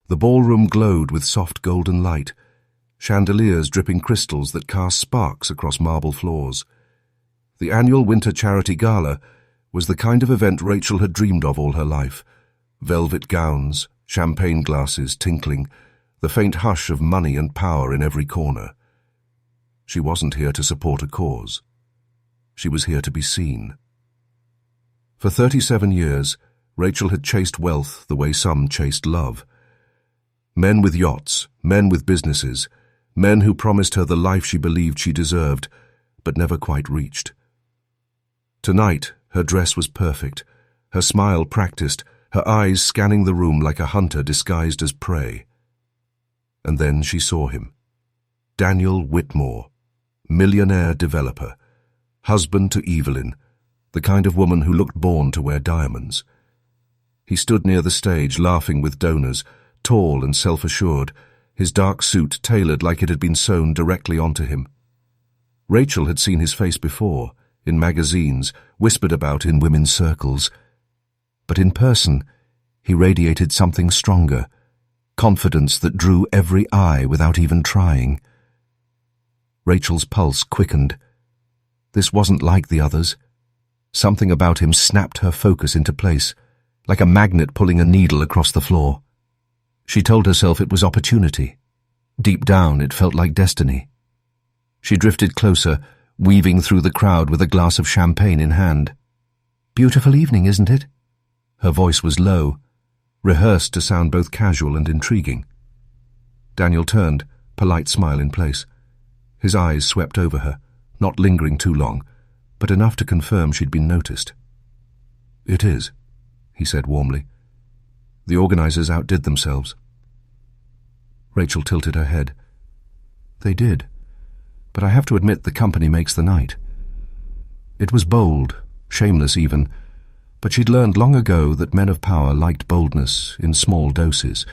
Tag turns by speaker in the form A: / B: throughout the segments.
A: The ballroom glowed with soft golden light, chandeliers dripping crystals that cast sparks across marble floors. The annual winter charity gala was the kind of event Rachel had dreamed of all her life. Velvet gowns, champagne glasses tinkling, the faint hush of money and power in every corner. She wasn't here to support a cause. She was here to be seen. For 37 years, Rachel had chased wealth the way some chased love. Men with yachts, men with businesses, men who promised her the life she believed she deserved, but never quite reached. Tonight, her dress was perfect, her smile practiced, her eyes scanning the room like a hunter disguised as prey. And then she saw him. Daniel Whitmore, millionaire developer, husband to Evelyn, the kind of woman who looked born to wear diamonds. He stood near the stage, laughing with donors, tall and self-assured, his dark suit tailored like it had been sewn directly onto him. Rachel had seen his face before, in magazines, whispered about in women's circles. But in person, he radiated something stronger, confidence that drew every eye without even trying. Rachel's pulse quickened. This wasn't like the others. Something about him snapped her focus into place, like a magnet pulling a needle across the floor. She told herself it was opportunity. Deep down, it felt like destiny. She drifted closer, weaving through the crowd with a glass of champagne in hand. "Beautiful evening, isn't it?" Her voice was low, rehearsed to sound both casual and intriguing. Daniel turned, polite smile in place. His eyes swept over her, not lingering too long, but enough to confirm she'd been noticed. "It is," he said warmly. "The organizers outdid themselves." Rachel tilted her head. "They did, but I have to admit the company makes the night." It was bold, shameless even, but she'd learned long ago that men of power liked boldness in small doses.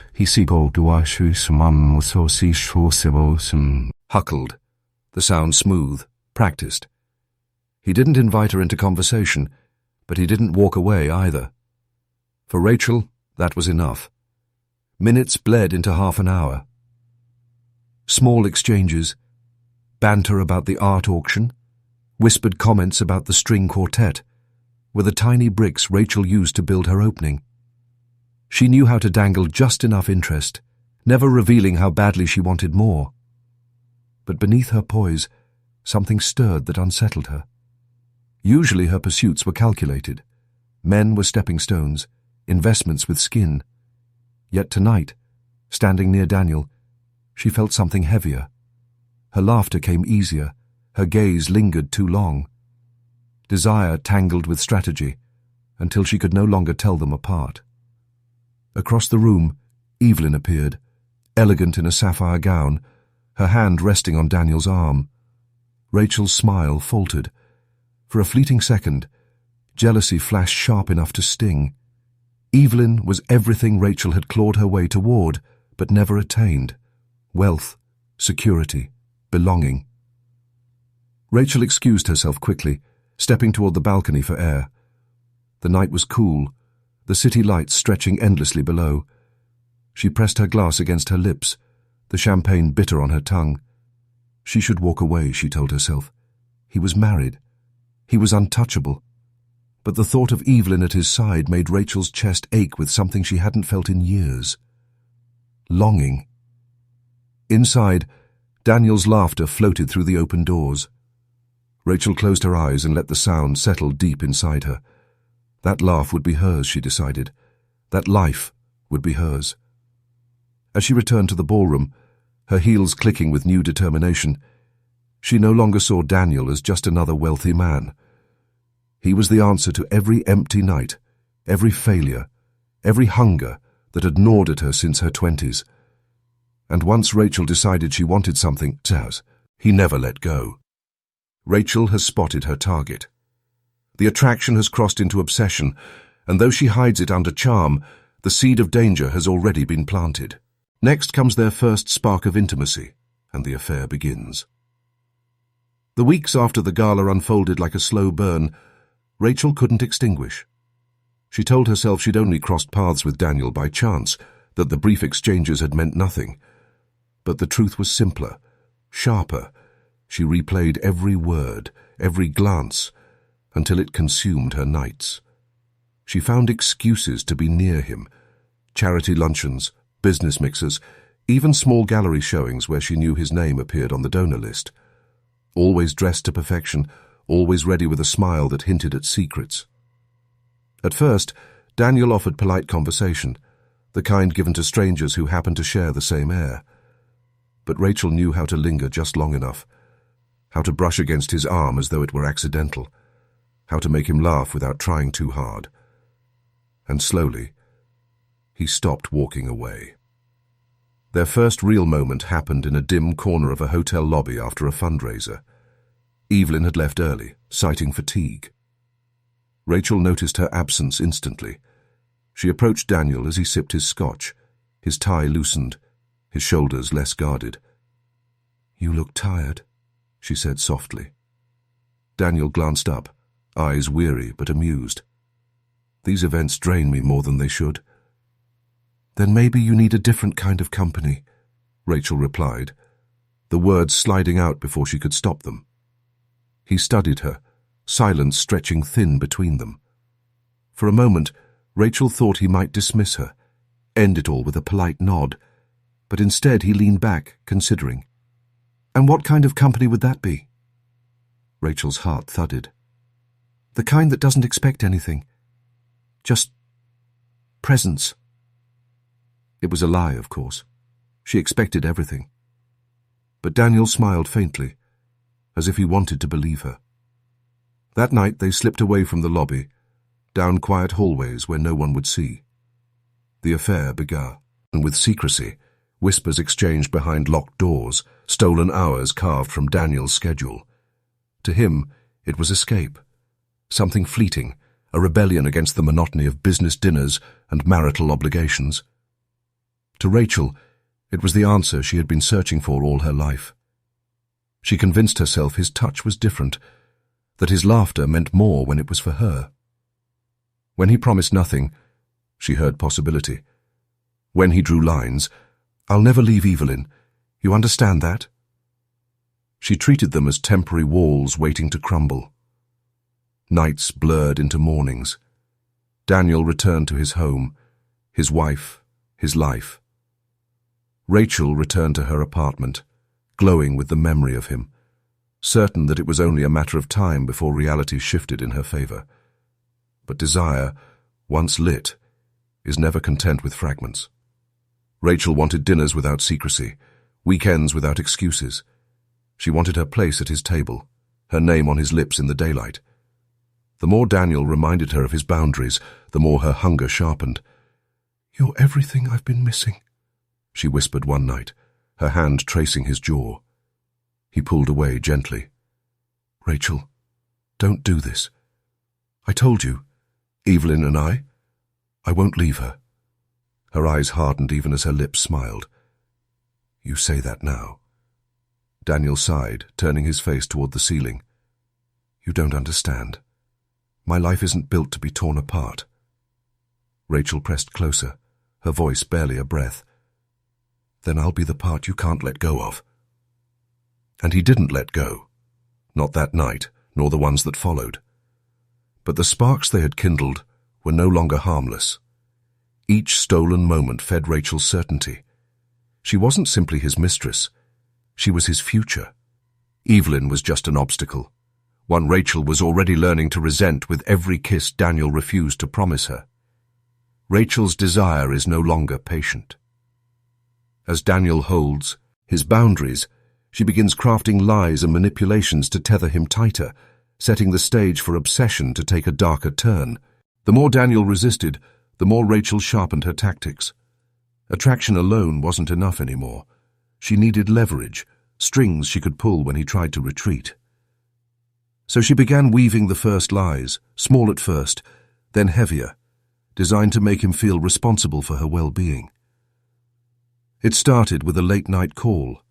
A: Huckled, the sound smooth, practiced. He didn't invite her into conversation, but he didn't walk away either. For Rachel, that was enough. Minutes bled into half an hour. Small exchanges, banter about the art auction, whispered comments about the string quartet, were the tiny bricks Rachel used to build her opening. She knew how to dangle just enough interest, never revealing how badly she wanted more. But beneath her poise, something stirred that unsettled her. Usually her pursuits were calculated. Men were stepping stones, investments with skin. Yet tonight, standing near Daniel, she felt something heavier. Her laughter came easier, her gaze lingered too long. Desire tangled with strategy, until she could no longer tell them apart. Across the room, Evelyn appeared, elegant in a sapphire gown, her hand resting on Daniel's arm. Rachel's smile faltered. For a fleeting second, jealousy flashed sharp enough to sting. Evelyn was everything Rachel had clawed her way toward, but never attained. Wealth, security, belonging. Rachel excused herself quickly, stepping toward the balcony for air. The night was cool, the city lights stretching endlessly below. She pressed her glass against her lips, the champagne bitter on her tongue. She should walk away, she told herself. He was married. He was untouchable. But the thought of Evelyn at his side made Rachel's chest ache with something she hadn't felt in years. Longing. Inside, Daniel's laughter floated through the open doors. Rachel closed her eyes and let the sound settle deep inside her. That laugh would be hers, she decided. That life would be hers. As she returned to the ballroom, her heels clicking with new determination, she no longer saw Daniel as just another wealthy man. He was the answer to every empty night, every failure, every hunger that had gnawed at her since her 20s. And once Rachel decided she wanted something, he never let go. Rachel has spotted her target. The attraction has crossed into obsession, and though she hides it under charm, the seed of danger has already been planted. Next comes their first spark of intimacy, and the affair begins. The weeks after the gala unfolded like a slow burn, Rachel couldn't extinguish. She told herself she'd only crossed paths with Daniel by chance, that the brief exchanges had meant nothing. But the truth was simpler, sharper. She replayed every word, every glance, until it consumed her nights. She found excuses to be near him: charity luncheons, business mixers, even small gallery showings where she knew his name appeared on the donor list. Always dressed to perfection, always ready with a smile that hinted at secrets. At first, Daniel offered polite conversation, the kind given to strangers who happen to share the same air. But Rachel knew how to linger just long enough, how to brush against his arm as though it were accidental, how to make him laugh without trying too hard. And slowly, he stopped walking away. Their first real moment happened in a dim corner of a hotel lobby after a fundraiser. Evelyn had left early, citing fatigue. Rachel noticed her absence instantly. She approached Daniel as he sipped his scotch, his tie loosened, his shoulders less guarded. "You look tired," she said softly. Daniel glanced up, eyes weary but amused. "These events drain me more than they should." "Then maybe you need a different kind of company," Rachel replied, the words sliding out before she could stop them. He studied her, silence stretching thin between them. For a moment, Rachel thought he might dismiss her, end it all with a polite nod, but instead he leaned back, considering. "And what kind of company would that be?" Rachel's heart thudded. "The kind that doesn't expect anything. Just presence." It was a lie, of course. She expected everything. But Daniel smiled faintly, as if he wanted to believe her. That night they slipped away from the lobby, down quiet hallways where no one would see. The affair began, and with secrecy, whispers exchanged behind locked doors, stolen hours carved from Daniel's schedule. To him, it was escape, something fleeting, a rebellion against the monotony of business dinners and marital obligations. To Rachel, it was the answer she had been searching for all her life. She convinced herself his touch was different, that his laughter meant more when it was for her. When he promised nothing, she heard possibility. When he drew lines, "I'll never leave Evelyn. You understand that?" She treated them as temporary walls waiting to crumble. Nights blurred into mornings. Daniel returned to his home, his wife, his life. Rachel returned to her apartment, glowing with the memory of him, certain that it was only a matter of time before reality shifted in her favor. But desire, once lit, is never content with fragments. Rachel wanted dinners without secrecy, weekends without excuses. She wanted her place at his table, her name on his lips in the daylight. The more Daniel reminded her of his boundaries, the more her hunger sharpened. "You're everything I've been missing," she whispered one night, her hand tracing his jaw. He pulled away gently. "Rachel, don't do this. I told you, Evelyn and I won't leave her." Her eyes hardened even as her lips smiled. "You say that now." Daniel sighed, turning his face toward the ceiling. "You don't understand. My life isn't built to be torn apart." Rachel pressed closer, her voice barely a breath. "Then I'll be the part you can't let go of." And he didn't let go. Not that night, nor the ones that followed. But the sparks they had kindled were no longer harmless. Each stolen moment fed Rachel's certainty. She wasn't simply his mistress. She was his future. Evelyn was just an obstacle, one Rachel was already learning to resent with every kiss Daniel refused to promise her. Rachel's desire is no longer patient. As Daniel holds his boundaries, she begins crafting lies and manipulations to tether him tighter, setting the stage for obsession to take a darker turn. The more Daniel resisted, the more Rachel sharpened her tactics. Attraction alone wasn't enough anymore. She needed leverage, strings she could pull when he tried to retreat. So she began weaving the first lies, small at first, then heavier, designed to make him feel responsible for her well-being. It started with a late-night call.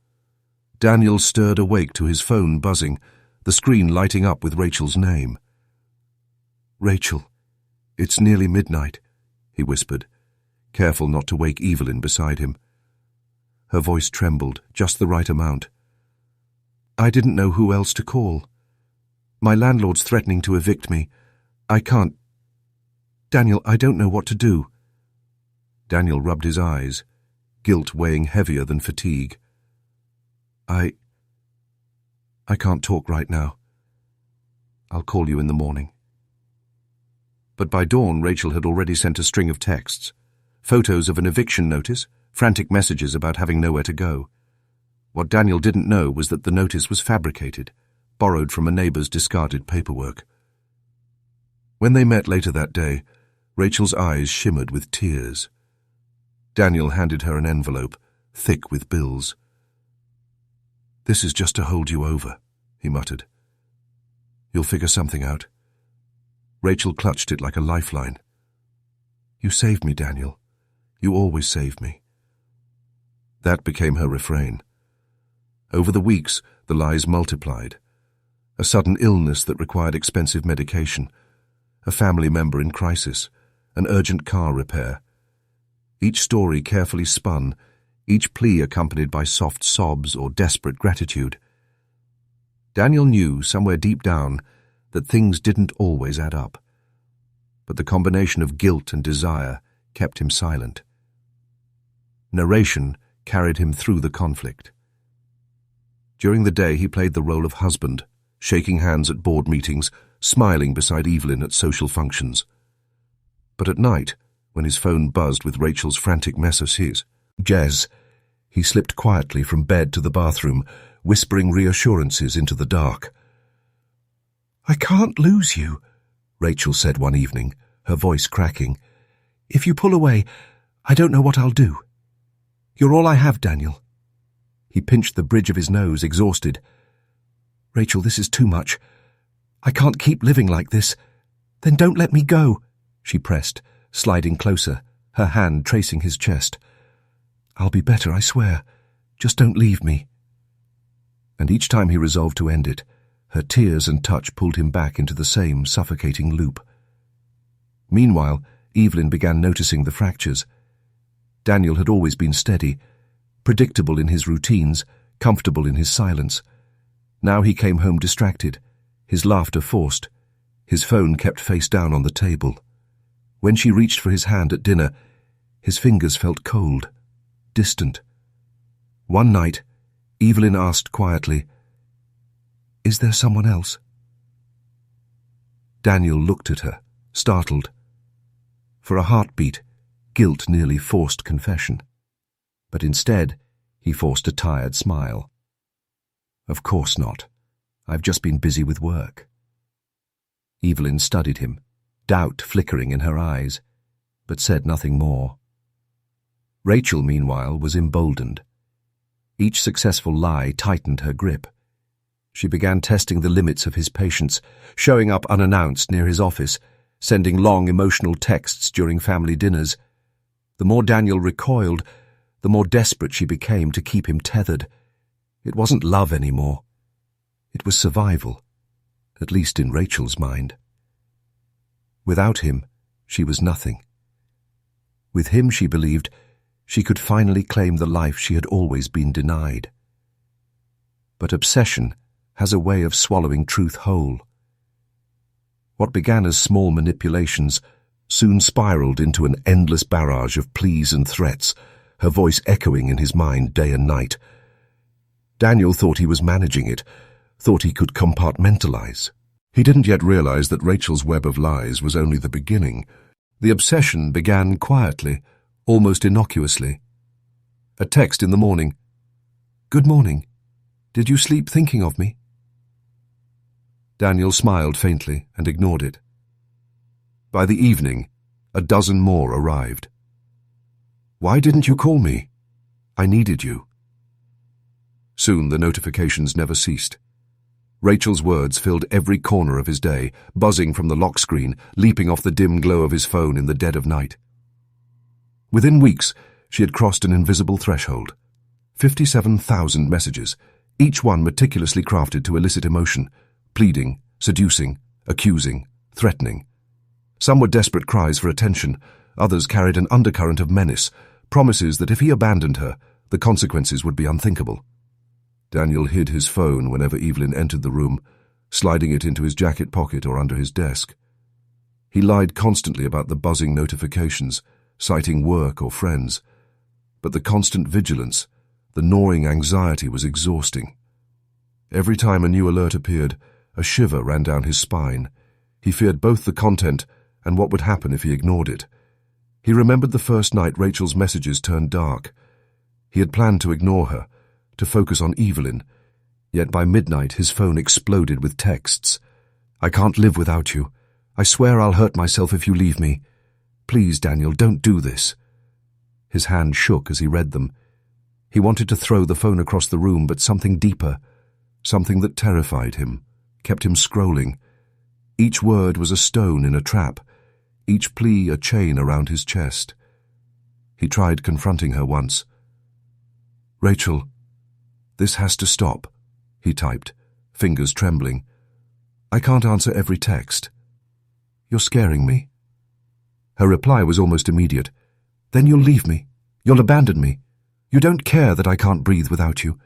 A: Daniel stirred awake to his phone buzzing, the screen lighting up with Rachel's name. "Rachel, it's nearly midnight," he whispered. careful not to wake Evelyn beside him. Her voice trembled, just the right amount. "I didn't know who else to call. My landlord's threatening to evict me. I can't. Daniel, I don't know what to do." Daniel rubbed his eyes, guilt weighing heavier than fatigue. I can't talk right now. I'll call you in the morning." But by dawn, Rachel had already sent a string of texts, photos of an eviction notice, frantic messages about having nowhere to go. What Daniel didn't know was that the notice was fabricated, borrowed from a neighbour's discarded paperwork. When they met later that day, Rachel's eyes shimmered with tears. Daniel handed her an envelope, thick with bills. "This is just to hold you over," he muttered. "You'll figure something out." Rachel clutched it like a lifeline. "You saved me, Daniel. You always save me." That became her refrain. Over the weeks, the lies multiplied. A sudden illness that required expensive medication, a family member in crisis, an urgent car repair. Each story carefully spun, each plea accompanied by soft sobs or desperate gratitude. Daniel knew, somewhere deep down, that things didn't always add up. But the combination of guilt and desire kept him silent. Narration carried him through the conflict. During the day he played the role of husband, shaking hands at board meetings, smiling beside Evelyn at social functions. But at night, when his phone buzzed with Rachel's frantic messages, he slipped quietly from bed to the bathroom, whispering reassurances into the dark. "I can't lose you," Rachel said one evening, her voice cracking. "If you pull away, I don't know what I'll do. You're all I have, Daniel." He pinched the bridge of his nose, exhausted. "Rachel, this is too much. I can't keep living like this. Then don't let me go," she pressed, sliding closer, her hand tracing his chest. "I'll be better, I swear. Just don't leave me." And each time he resolved to end it, her tears and touch pulled him back into the same suffocating loop. Meanwhile, Evelyn began noticing the fractures. Daniel had always been steady, predictable in his routines, comfortable in his silence. Now he came home distracted, his laughter forced, his phone kept face down on the table. When she reached for his hand at dinner, his fingers felt cold, distant. One night, Evelyn asked quietly, "Is there someone else?" Daniel looked at her, startled. For a heartbeat, guilt nearly forced confession. But instead, he forced a tired smile. "Of course not. I've just been busy with work." Evelyn studied him, doubt flickering in her eyes, but said nothing more. Rachel, meanwhile, was emboldened. Each successful lie tightened her grip. She began testing the limits of his patience, showing up unannounced near his office, sending long emotional texts during family dinners. The more Daniel recoiled, the more desperate she became to keep him tethered. It wasn't love anymore. It was survival, at least in Rachel's mind. Without him, she was nothing. With him, she believed, she could finally claim the life she had always been denied. But obsession has a way of swallowing truth whole. What began as small manipulations soon spiraled into an endless barrage of pleas and threats, her voice echoing in his mind day and night. Daniel thought he was managing it, thought he could compartmentalize. He didn't yet realize that Rachel's web of lies was only the beginning. The obsession began quietly, almost innocuously. A text in the morning. "Good morning. Did you sleep thinking of me?" Daniel smiled faintly and ignored it. By the evening, a dozen more arrived. "Why didn't you call me? I needed you." Soon the notifications never ceased. Rachel's words filled every corner of his day, buzzing from the lock screen, leaping off the dim glow of his phone in the dead of night. Within weeks, she had crossed an invisible threshold. 57,000 messages, each one meticulously crafted to elicit emotion, pleading, seducing, accusing, threatening. Some were desperate cries for attention, Others carried an undercurrent of menace, promises that if he abandoned her, the consequences would be unthinkable. Daniel hid his phone whenever Evelyn entered the room, sliding it into his jacket pocket or under his desk. He lied constantly about the buzzing notifications, citing work or friends. But the constant vigilance, the gnawing anxiety was exhausting. Every time a new alert appeared, a shiver ran down his spine. He feared both the content and what would happen if he ignored it. He remembered the first night Rachel's messages turned dark. He had planned to ignore her, to focus on Evelyn, yet by midnight his phone exploded with texts. "I can't live without you. I swear I'll hurt myself if you leave me. Please, Daniel, don't do this." His hand shook as he read them. He wanted to throw the phone across the room, but something deeper, something that terrified him, kept him scrolling. Each word was a stone in a trap, each plea a chain around his chest. He tried confronting her once. "Rachel, this has to stop," he typed, fingers trembling. "I can't answer every text. You're scaring me." Her reply was almost immediate. "Then you'll leave me. You'll abandon me. You don't care that I can't breathe without you.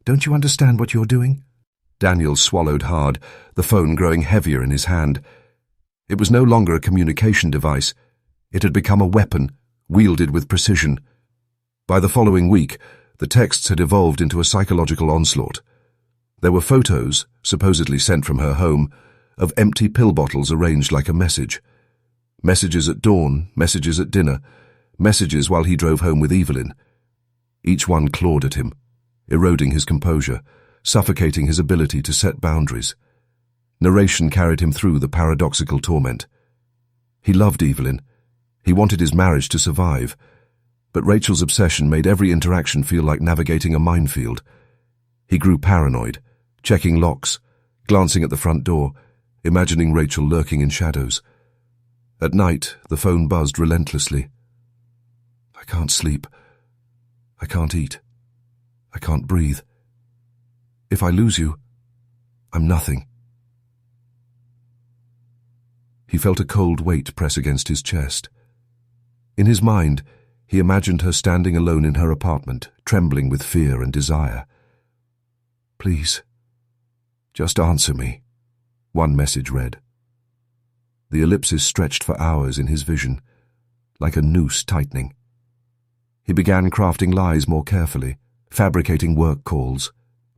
A: Don't you understand what you're doing?" Daniel swallowed hard, the phone growing heavier in his hand. It was no longer a communication device. It had become a weapon, wielded with precision. By the following week, the texts had evolved into a psychological onslaught. There were photos, supposedly sent from her home, of empty pill bottles arranged like a message. Messages at dawn, messages at dinner, messages while he drove home with Evelyn. Each one clawed at him, eroding his composure, suffocating his ability to set boundaries. Narration carried him through the paradoxical torment. He loved Evelyn. He wanted his marriage to survive. But Rachel's obsession made every interaction feel like navigating a minefield. He grew paranoid, checking locks, glancing at the front door, imagining Rachel lurking in shadows. At night, the phone buzzed relentlessly. "I can't sleep. I can't eat. I can't breathe. If I lose you, I'm nothing." He felt a cold weight press against his chest. In his mind, he imagined her standing alone in her apartment, trembling with fear and desire. "Please, just answer me," one message read. The ellipses stretched for hours in his vision, like a noose tightening. He began crafting lies more carefully, fabricating work calls,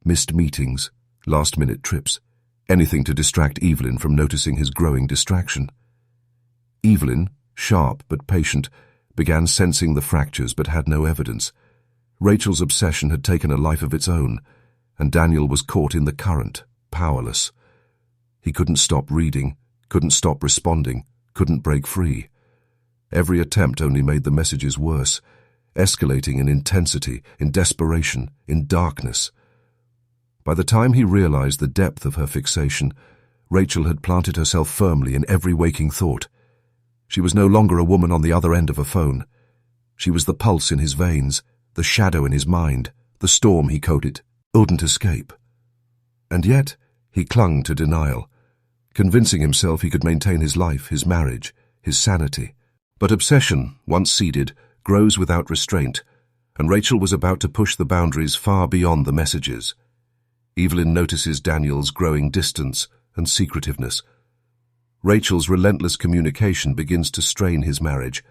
A: missed meetings, last-minute trips, anything to distract Evelyn from noticing his growing distraction. Evelyn, sharp but patient, began sensing the fractures but had no evidence. Rachel's obsession had taken a life of its own, and Daniel was caught in the current, powerless. He couldn't stop reading, couldn't stop responding, couldn't break free. Every attempt only made the messages worse, escalating in intensity, in desperation, in darkness. By the time he realized the depth of her fixation, Rachel had planted herself firmly in every waking thought. She was no longer a woman on the other end of a phone. She was the pulse in his veins, the shadow in his mind, the storm he couldn't escape. And yet, he clung to denial, convincing himself he could maintain his life, his marriage, his sanity. But obsession, once seeded, grows without restraint, and Rachel was about to push the boundaries far beyond the messages. Evelyn notices Daniel's growing distance and secretiveness. Rachel's relentless communication begins to strain his marriage,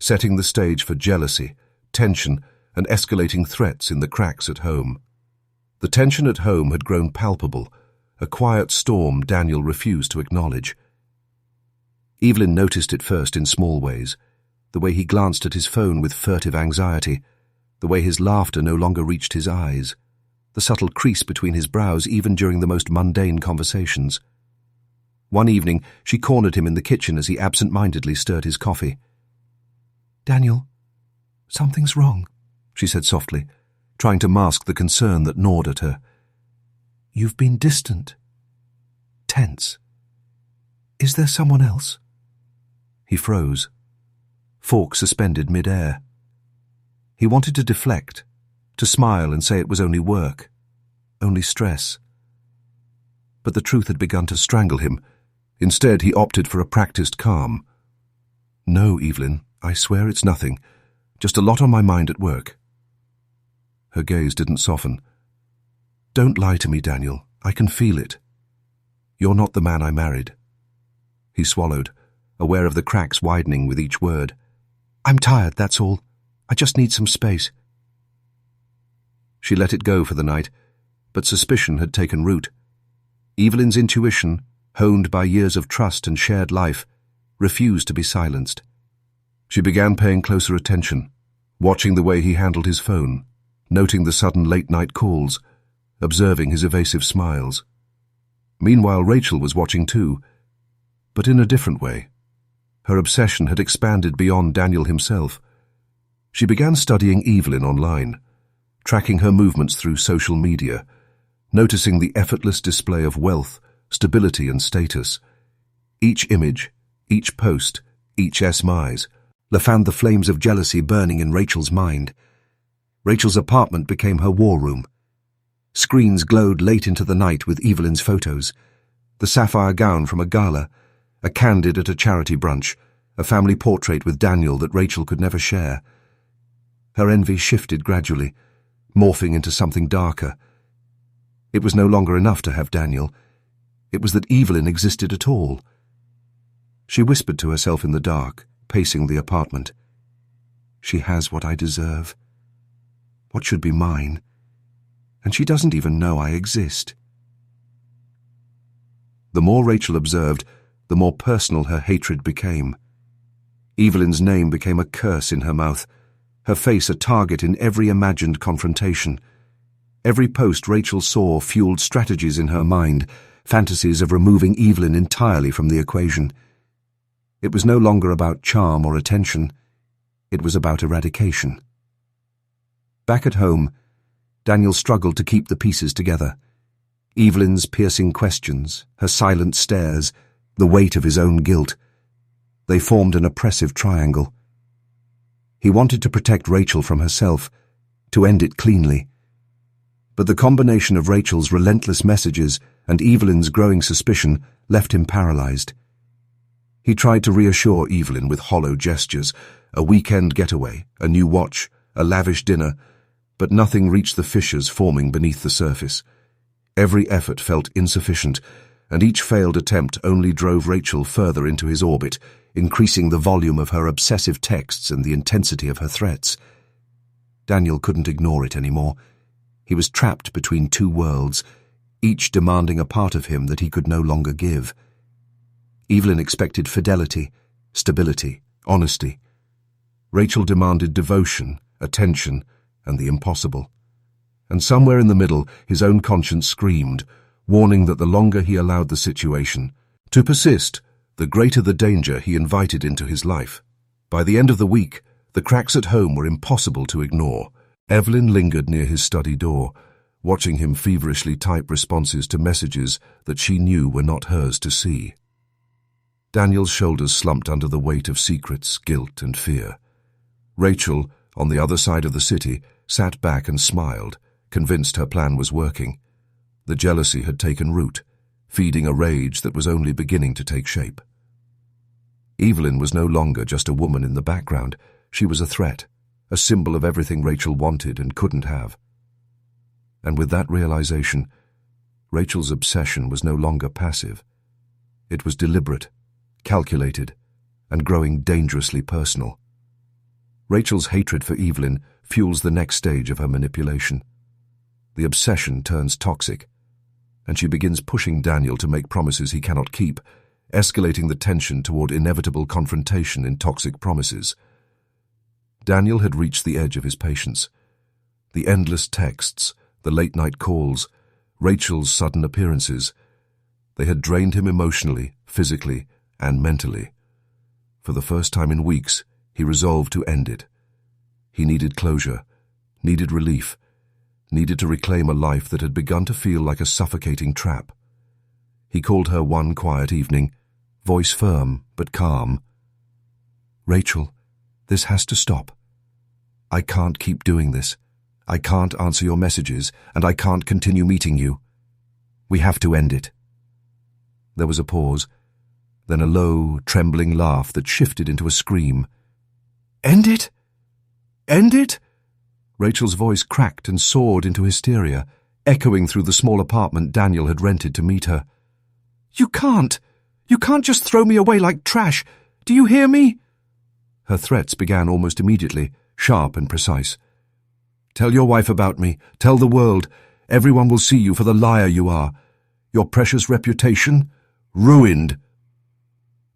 A: setting the stage for jealousy, tension, and escalating threats in the cracks at home. The tension at home had grown palpable, a quiet storm Daniel refused to acknowledge. Evelyn noticed it first in small ways, the way he glanced at his phone with furtive anxiety, the way his laughter no longer reached his eyes, the subtle crease between his brows even during the most mundane conversations. One evening, she cornered him in the kitchen as he absent-mindedly stirred his coffee. "Daniel, something's wrong," she said softly, trying to mask the concern that gnawed at her. "You've been distant, tense. Is there someone else?" He froze, fork suspended mid-air. He wanted to deflect, to smile and say it was only work, only stress. But the truth had begun to strangle him. Instead, he opted for a practiced calm. "No, Evelyn, I swear it's nothing. Just a lot on my mind at work. Her gaze didn't soften. Don't lie to me, Daniel. I can feel it. You're not the man I married. He swallowed, aware of the cracks widening with each word. I'm tired, that's all. I just need some space. She let it go for the night, but suspicion had taken root. Evelyn's intuition, honed by years of trust and shared life, refused to be silenced. She began paying closer attention, watching the way he handled his phone, noting the sudden late-night calls, observing his evasive smiles. Meanwhile, Rachel was watching too, but in a different way. Her obsession had expanded beyond Daniel himself. She began studying Evelyn online, tracking her movements through social media, noticing the effortless display of wealth, stability and status. Each image, each post, each SMS fanned the flames of jealousy burning in Rachel's mind. Rachel's apartment became her war room. Screens glowed late into the night with Evelyn's photos, the sapphire gown from a gala, a candid at a charity brunch, a family portrait with Daniel that Rachel could never share. Her envy shifted gradually, morphing into something darker. It was no longer enough to have Daniel. It was that Evelyn existed at all. She whispered to herself in the dark, pacing the apartment. She has what I deserve, what should be mine, and she doesn't even know I exist. The more Rachel observed, the more personal her hatred became. Evelyn's name became a curse in her mouth, her face a target in every imagined confrontation. Every post Rachel saw fueled strategies in her mind, fantasies of removing Evelyn entirely from the equation. It was no longer about charm or attention. It was about eradication. Back at home, Daniel struggled to keep the pieces together. Evelyn's piercing questions, her silent stares, the weight of his own guilt. They formed an oppressive triangle. He wanted to protect Rachel from herself, to end it cleanly. But the combination of Rachel's relentless messages and Evelyn's growing suspicion left him paralyzed. He tried to reassure Evelyn with hollow gestures, a weekend getaway, a new watch, a lavish dinner, but nothing reached the fissures forming beneath the surface. Every effort felt insufficient, and each failed attempt only drove Rachel further into his orbit, increasing the volume of her obsessive texts and the intensity of her threats. Daniel couldn't ignore it anymore. He was trapped between two worlds, each demanding a part of him that he could no longer give. Evelyn expected fidelity, stability, honesty. Rachel demanded devotion, attention, and the impossible. And somewhere in the middle, his own conscience screamed, warning that the longer he allowed the situation to persist, the greater the danger he invited into his life. By the end of the week, the cracks at home were impossible to ignore. Evelyn lingered near his study door, watching him feverishly type responses to messages that she knew were not hers to see. Daniel's shoulders slumped under the weight of secrets, guilt, and fear. Rachel, on the other side of the city, sat back and smiled, convinced her plan was working. The jealousy had taken root, feeding a rage that was only beginning to take shape. Evelyn was no longer just a woman in the background. She was a threat, a symbol of everything Rachel wanted and couldn't have. And with that realization, Rachel's obsession was no longer passive. It was deliberate, calculated, and growing dangerously personal. Rachel's hatred for Evelyn fuels the next stage of her manipulation. The obsession turns toxic, and she begins pushing Daniel to make promises he cannot keep, escalating the tension toward inevitable confrontation in toxic promises. Daniel had reached the edge of his patience. The endless texts, the late-night calls, Rachel's sudden appearances, they had drained him emotionally, physically, and mentally. For the first time in weeks, he resolved to end it. He needed closure, needed relief, needed to reclaim a life that had begun to feel like a suffocating trap. He called her one quiet evening, voice firm but calm. "Rachel, this has to stop. I can't keep doing this. I can't answer your messages, and I can't continue meeting you. We have to end it." There was a pause, then a low, trembling laugh that shifted into a scream. End it? End it? Rachel's voice cracked and soared into hysteria, echoing through the small apartment Daniel had rented to meet her. You can't! You can't just throw me away like trash! Do you hear me? Her threats began almost immediately, sharp and precise. Tell your wife about me. Tell the world. Everyone will see you for the liar you are. Your precious reputation? Ruined.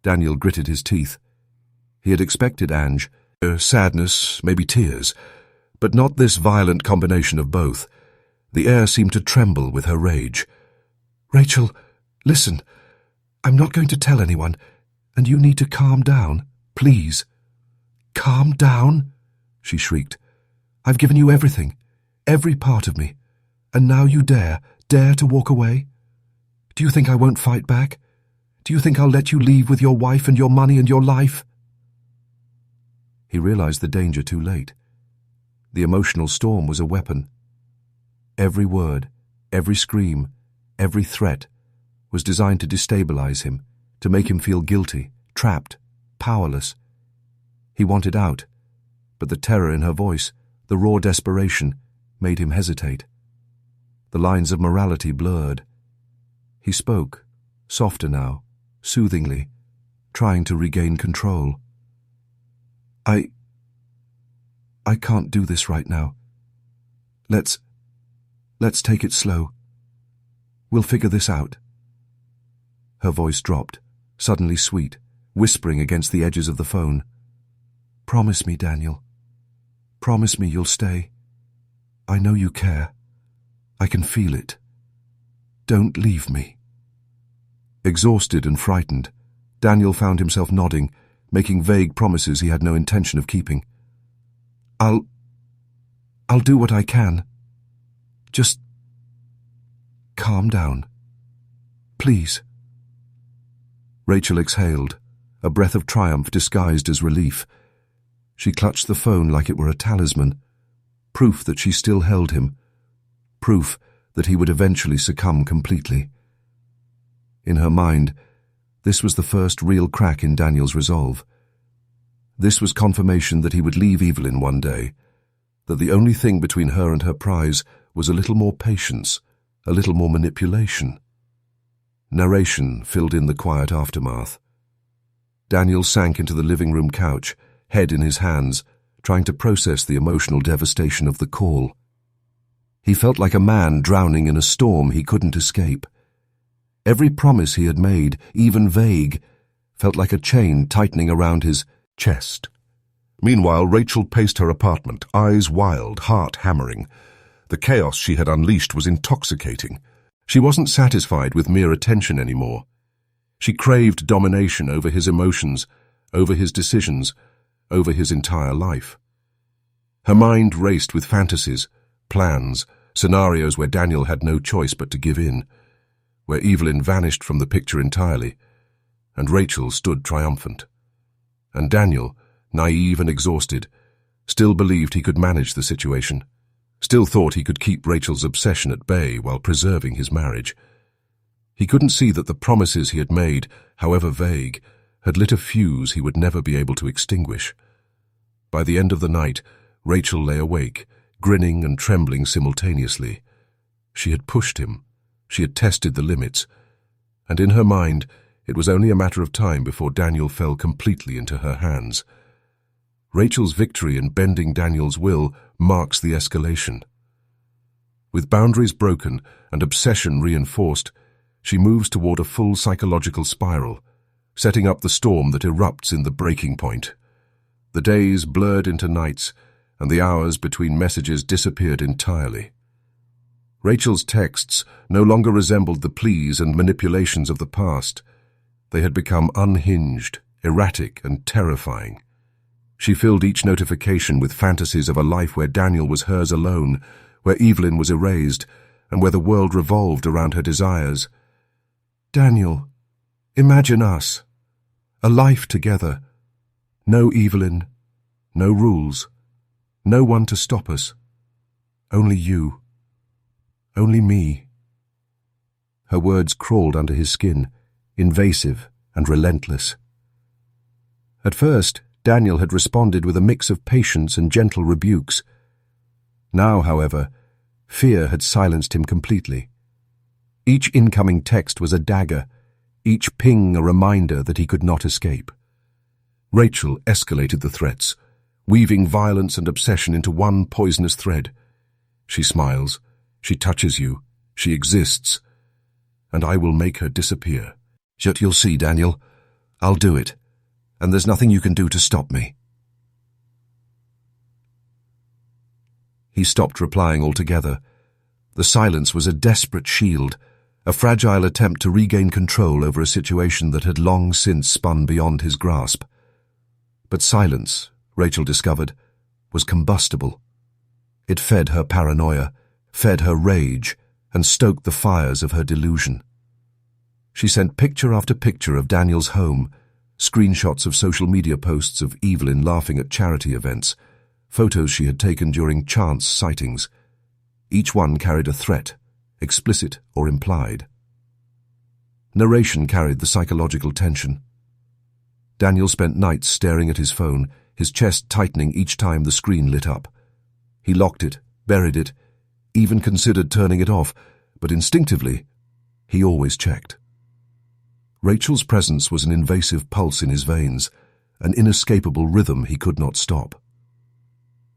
A: Daniel gritted his teeth. He had expected Ange. Sadness, maybe tears, but not this violent combination of both. The air seemed to tremble with her rage. Rachel, listen. I'm not going to tell anyone, and you need to calm down, please. Calm down? She shrieked. I've given you everything, every part of me, and now you dare to walk away? Do you think I won't fight back? Do you think I'll let you leave with your wife and your money and your life? He realized the danger too late. The emotional storm was a weapon. Every word, every scream, every threat was designed to destabilize him, to make him feel guilty, trapped, powerless. He wanted out, but the terror in her voice, the raw desperation, made him hesitate. The lines of morality blurred. He spoke, softer now, soothingly, trying to regain control. I can't do this right now. Let's take it slow. We'll figure this out. Her voice dropped, suddenly sweet, whispering against the edges of the phone. Promise me, Daniel. Promise me you'll stay. I know you care. I can feel it. Don't leave me. Exhausted and frightened, Daniel found himself nodding, making vague promises he had no intention of keeping. I'll do what I can. Just calm down. Please. Rachel exhaled, a breath of triumph disguised as relief. She clutched the phone like it were a talisman, proof that she still held him, proof that he would eventually succumb completely. In her mind, this was the first real crack in Daniel's resolve. This was confirmation that he would leave Evelyn one day, that the only thing between her and her prize was a little more patience, a little more manipulation. Narration filled in the quiet aftermath. Daniel sank into the living room couch, head in his hands, trying to process the emotional devastation of the call. He felt like a man drowning in a storm he couldn't escape. Every promise he had made, even vague, felt like a chain tightening around his chest. Meanwhile, Rachel paced her apartment, eyes wild, heart hammering. The chaos she had unleashed was intoxicating. She wasn't satisfied with mere attention anymore. She craved domination over his emotions, over his decisions, over his entire life. Her mind raced with fantasies, plans, scenarios where Daniel had no choice but to give in, where Evelyn vanished from the picture entirely, and Rachel stood triumphant. And Daniel, naive and exhausted, still believed he could manage the situation, still thought he could keep Rachel's obsession at bay while preserving his marriage. He couldn't see that the promises he had made, however vague, had lit a fuse he would never be able to extinguish. By the end of the night, Rachel lay awake, grinning and trembling simultaneously. She had pushed him. She had tested the limits. And in her mind, it was only a matter of time before Daniel fell completely into her hands. Rachel's victory in bending Daniel's will marks the escalation. With boundaries broken and obsession reinforced, she moves toward a full psychological spiral, setting up the storm that erupts in the breaking point. The days blurred into nights, and the hours between messages disappeared entirely. Rachel's texts no longer resembled the pleas and manipulations of the past. They had become unhinged, erratic, and terrifying. She filled each notification with fantasies of a life where Daniel was hers alone, where Evelyn was erased, and where the world revolved around her desires. Daniel, imagine us, a life together. No Evelyn, no rules, no one to stop us. Only you. Only me. Her words crawled under his skin, invasive and relentless. At first, Daniel had responded with a mix of patience and gentle rebukes. Now, however, fear had silenced him completely. Each incoming text was a dagger, each ping a reminder that he could not escape. Rachel escalated the threats, weaving violence and obsession into one poisonous thread. She smiles, she touches you, she exists, and I will make her disappear. Yet you'll see, Daniel, I'll do it, and there's nothing you can do to stop me. He stopped replying altogether. The silence was a desperate shield, a fragile attempt to regain control over a situation that had long since spun beyond his grasp. But silence, Rachel discovered, was combustible. It fed her paranoia, fed her rage, and stoked the fires of her delusion. She sent picture after picture of Daniel's home, screenshots of social media posts of Evelyn laughing at charity events, photos she had taken during chance sightings. Each one carried a threat, explicit or implied. Narration carried the psychological tension. Daniel spent nights staring at his phone, his chest tightening each time the screen lit up. He locked it, buried it, even considered turning it off, but instinctively, he always checked. Rachel's presence was an invasive pulse in his veins, an inescapable rhythm he could not stop.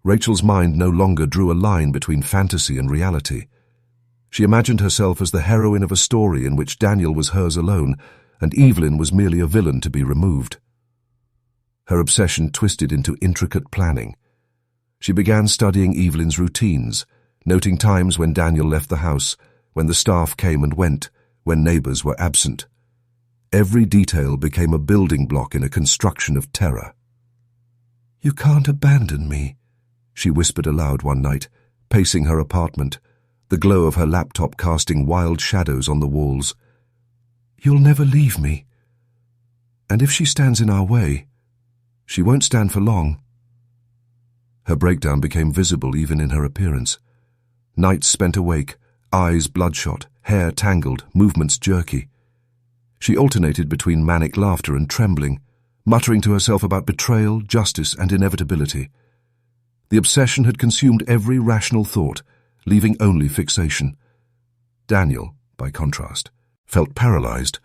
A: Rachel's mind no longer drew a line between fantasy and reality. She imagined herself as the heroine of a story in which Daniel was hers alone, and Evelyn was merely a villain to be removed. Her obsession twisted into intricate planning. She began studying Evelyn's routines, noting times when Daniel left the house, when the staff came and went, when neighbors were absent. Every detail became a building block in a construction of terror. "You can't abandon me," she whispered aloud one night, pacing her apartment, the glow of her laptop casting wild shadows on the walls. "You'll never leave me. And if she stands in our way, she won't stand for long." Her breakdown became visible even in her appearance. Nights spent awake, eyes bloodshot, hair tangled, movements jerky. She alternated between manic laughter and trembling, muttering to herself about betrayal, justice, and inevitability. The obsession had consumed every rational thought, leaving only fixation. Daniel, by contrast, felt paralyzed.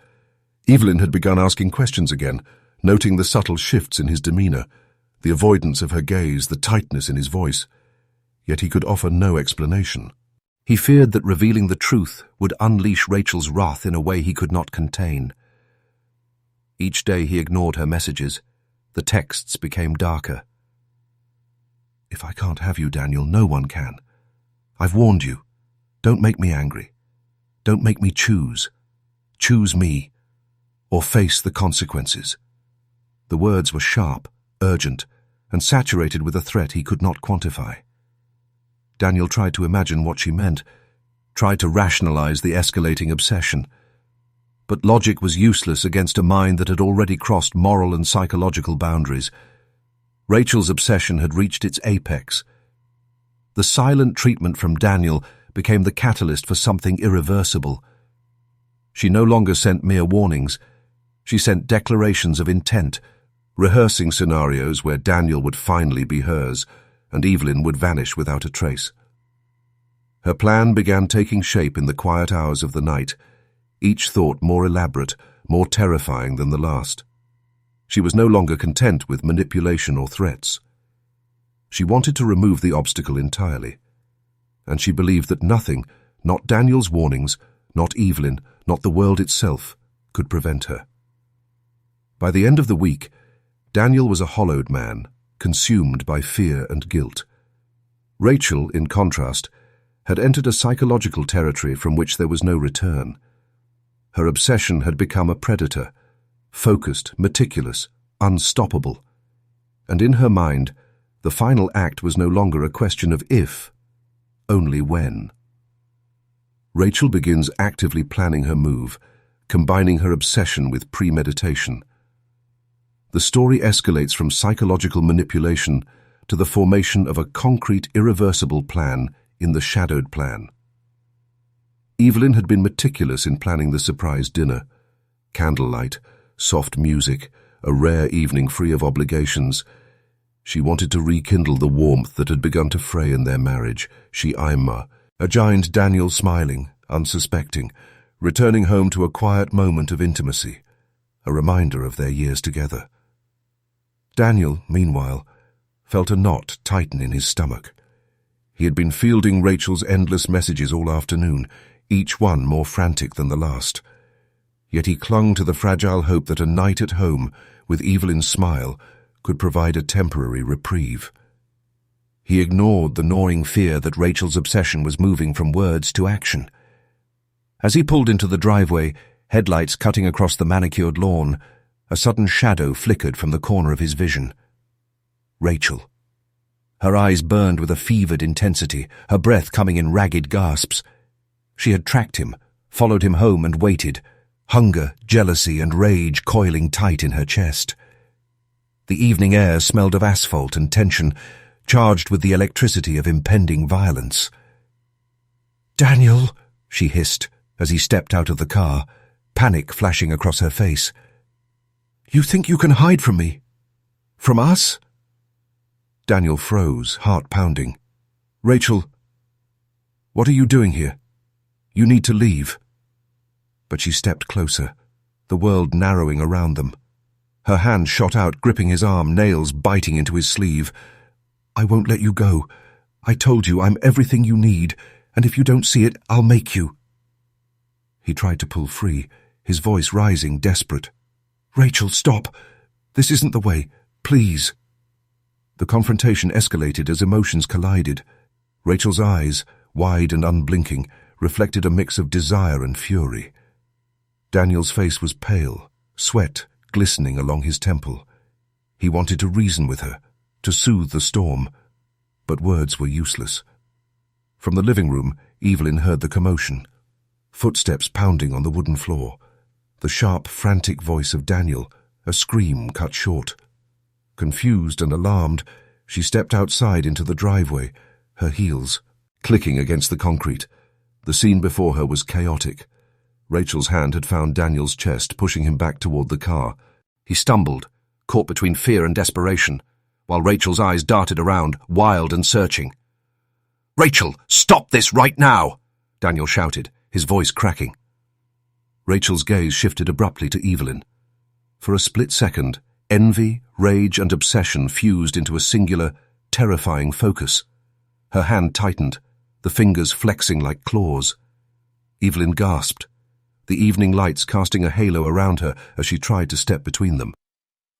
A: Evelyn had begun asking questions again, noting the subtle shifts in his demeanor, the avoidance of her gaze, the tightness in his voice. Yet he could offer no explanation. He feared that revealing the truth would unleash Rachel's wrath in a way he could not contain. Each day he ignored her messages. The texts became darker. "If I can't have you, Daniel, no one can. I've warned you. Don't make me angry. Don't make me choose. Choose me, or face the consequences." The words were sharp, urgent, and saturated with a threat he could not quantify. Daniel tried to imagine what she meant, tried to rationalize the escalating obsession. But logic was useless against a mind that had already crossed moral and psychological boundaries. Rachel's obsession had reached its apex. The silent treatment from Daniel became the catalyst for something irreversible. She no longer sent mere warnings. She sent declarations of intent, rehearsing scenarios where Daniel would finally be hers, and Evelyn would vanish without a trace. Her plan began taking shape in the quiet hours of the night, each thought more elaborate, more terrifying than the last. She was no longer content with manipulation or threats. She wanted to remove the obstacle entirely, and she believed that nothing, not Daniel's warnings, not Evelyn, not the world itself, could prevent her. By the end of the week, Daniel was a hollowed man, consumed by fear and guilt. Rachel, in contrast, had entered a psychological territory from which there was no return. Her obsession had become a predator, focused, meticulous, unstoppable. And in her mind, the final act was no longer a question of if, only when. Rachel begins actively planning her move, combining her obsession with premeditation. The story escalates from psychological manipulation to the formation of a concrete, irreversible plan in the shadowed plan. Evelyn had been meticulous in planning the surprise dinner. Candlelight, soft music, a rare evening free of obligations, She wanted to rekindle the warmth that had begun to fray in their marriage. She Ima, a giant Daniel smiling, unsuspecting, returning home to a quiet moment of intimacy, a reminder of their years together. Daniel, meanwhile, felt a knot tighten in his stomach. He had been fielding Rachel's endless messages all afternoon, each one more frantic than the last. Yet he clung to the fragile hope that a night at home, with Evelyn's smile, could provide a temporary reprieve. He ignored the gnawing fear that Rachel's obsession was moving from words to action. As he pulled into the driveway, headlights cutting across the manicured lawn, a sudden shadow flickered from the corner of his vision. Rachel. Her eyes burned with a fevered intensity, her breath coming in ragged gasps. She had tracked him, followed him home and waited, hunger, jealousy, and rage coiling tight in her chest. The evening air smelled of asphalt and tension, charged with the electricity of impending violence. "Daniel," she hissed as he stepped out of the car, panic flashing across her face. "You think you can hide from me? From us?" Daniel froze, heart pounding. "Rachel, what are you doing here? You need to leave." But she stepped closer, the world narrowing around them. Her hand shot out, gripping his arm, nails biting into his sleeve. "I won't let you go. I told you I'm everything you need, and if you don't see it, I'll make you." He tried to pull free, his voice rising, desperate. "Rachel, stop. This isn't the way. Please." The confrontation escalated as emotions collided. Rachel's eyes, wide and unblinking, reflected a mix of desire and fury. Daniel's face was pale, sweat glistening along his temple. He wanted to reason with her, to soothe the storm, but words were useless. From the living room, Evelyn heard the commotion. Footsteps pounding on the wooden floor. The sharp, frantic voice of Daniel, a scream cut short. Confused and alarmed, she stepped outside into the driveway, her heels clicking against the concrete. The scene before her was chaotic. Rachel's hand had found Daniel's chest, pushing him back toward the car. He stumbled, caught between fear and desperation, while Rachel's eyes darted around, wild and searching. "Rachel, stop this right now!" Daniel shouted, his voice cracking. Rachel's gaze shifted abruptly to Evelyn. For a split second, envy, rage, and obsession fused into a singular, terrifying focus. Her hand tightened, the fingers flexing like claws. Evelyn gasped, the evening lights casting a halo around her as she tried to step between them.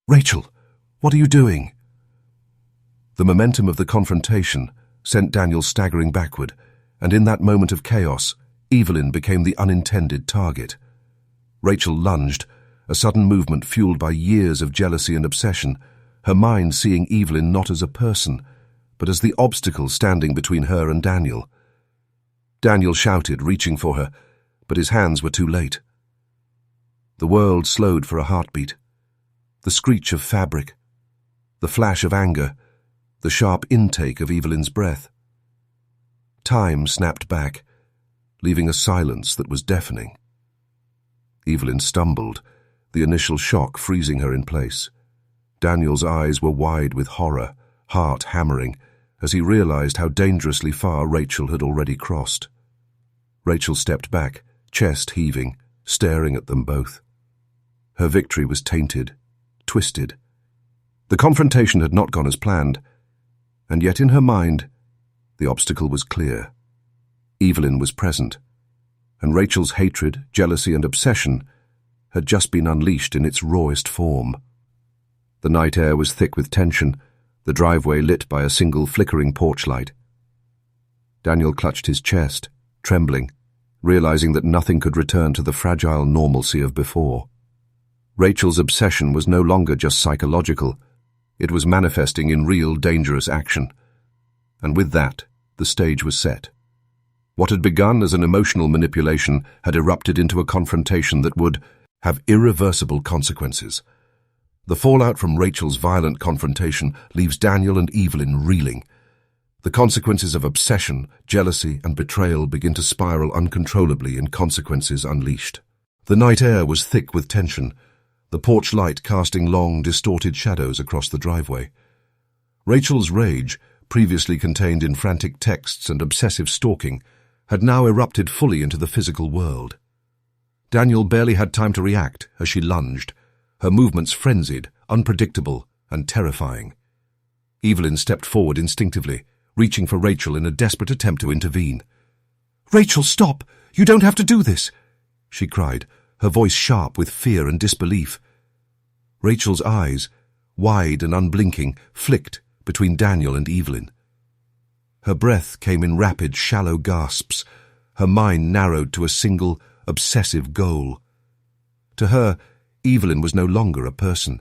A: "Rachel, what are you doing?" The momentum of the confrontation sent Daniel staggering backward, and in that moment of chaos, Evelyn became the unintended target. Rachel lunged, a sudden movement fueled by years of jealousy and obsession, her mind seeing Evelyn not as a person, but as the obstacle standing between her and Daniel. Daniel shouted, reaching for her, but his hands were too late. The world slowed for a heartbeat. The screech of fabric, the flash of anger, the sharp intake of Evelyn's breath. Time snapped back, leaving a silence that was deafening. Evelyn stumbled, the initial shock freezing her in place. Daniel's eyes were wide with horror, heart hammering, as he realized how dangerously far Rachel had already crossed. Rachel stepped back, chest heaving, staring at them both. Her victory was tainted, twisted. The confrontation had not gone as planned, and yet in her mind, the obstacle was clear. Evelyn was present, and Rachel's hatred, jealousy, and obsession had just been unleashed in its rawest form. The night air was thick with tension, the driveway lit by a single flickering porch light. Daniel clutched his chest, trembling, realizing that nothing could return to the fragile normalcy of before. Rachel's obsession was no longer just psychological, it was manifesting in real, dangerous action. And with that, the stage was set. What had begun as an emotional manipulation had erupted into a confrontation that would have irreversible consequences. The fallout from Rachel's violent confrontation leaves Daniel and Evelyn reeling. The consequences of obsession, jealousy, and betrayal begin to spiral uncontrollably in consequences unleashed. The night air was thick with tension, the porch light casting long, distorted shadows across the driveway. Rachel's rage, previously contained in frantic texts and obsessive stalking, had now erupted fully into the physical world. Daniel barely had time to react as she lunged, her movements frenzied, unpredictable, and terrifying. Evelyn stepped forward instinctively, reaching for Rachel in a desperate attempt to intervene. "Rachel, stop! You don't have to do this!" she cried, her voice sharp with fear and disbelief. Rachel's eyes, wide and unblinking, flicked between Daniel and Evelyn. Her breath came in rapid, shallow gasps, her mind narrowed to a single, obsessive goal. To her, Evelyn was no longer a person.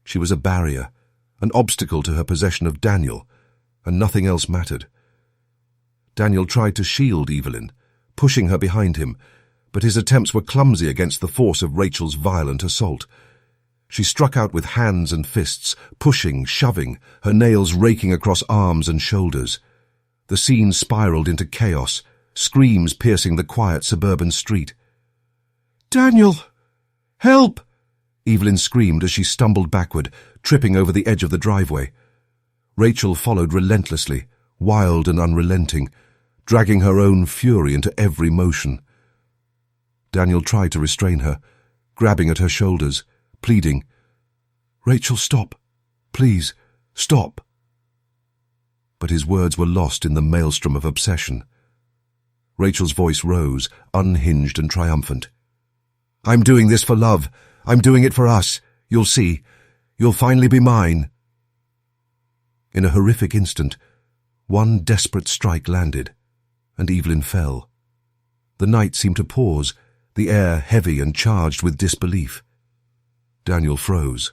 A: She was a barrier, an obstacle to her possession of Daniel, and nothing else mattered. Daniel tried to shield Evelyn, pushing her behind him, but his attempts were clumsy against the force of Rachel's violent assault. She struck out with hands and fists, pushing, shoving, her nails raking across arms and shoulders. The scene spiraled into chaos, screams piercing the quiet suburban street. "Daniel! Help!" Evelyn screamed as she stumbled backward, tripping over the edge of the driveway. Rachel followed relentlessly, wild and unrelenting, dragging her own fury into every motion. Daniel tried to restrain her, grabbing at her shoulders, pleading, "Rachel, stop. Please, stop." But his words were lost in the maelstrom of obsession. Rachel's voice rose, unhinged and triumphant. "I'm doing this for love. I'm doing it for us. You'll see. You'll finally be mine." In a horrific instant, one desperate strike landed, and Evelyn fell. The night seemed to pause, the air heavy and charged with disbelief. Daniel froze,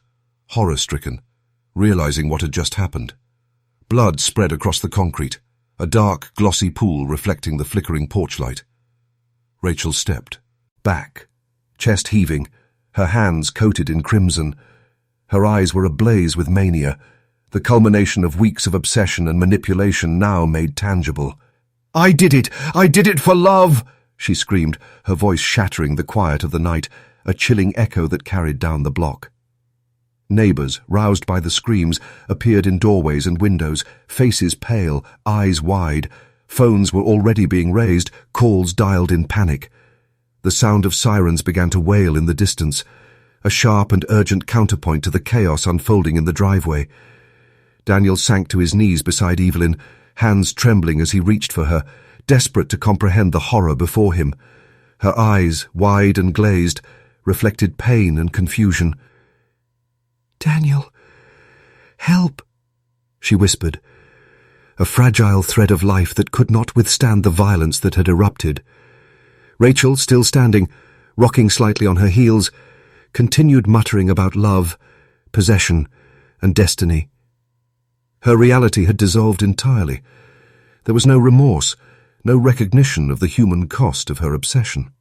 A: horror-stricken, realizing what had just happened. Blood spread across the concrete, a dark, glossy pool reflecting the flickering porchlight. Rachel stepped, back, chest heaving, her hands coated in crimson. Her eyes were ablaze with mania, the culmination of weeks of obsession and manipulation now made tangible. "I did it! I did it for love!" she screamed, her voice shattering the quiet of the night, a chilling echo that carried down the block. Neighbors, roused by the screams, appeared in doorways and windows, faces pale, eyes wide. Phones were already being raised, calls dialed in panic. The sound of sirens began to wail in the distance, a sharp and urgent counterpoint to the chaos unfolding in the driveway. Daniel sank to his knees beside Evelyn, hands trembling as he reached for her, desperate to comprehend the horror before him. Her eyes, wide and glazed, reflected pain and confusion. "Daniel, help," she whispered, a fragile thread of life that could not withstand the violence that had erupted. Rachel, still standing, rocking slightly on her heels, continued muttering about love, possession, and destiny. Her reality had dissolved entirely. There was no remorse, no recognition of the human cost of her obsession.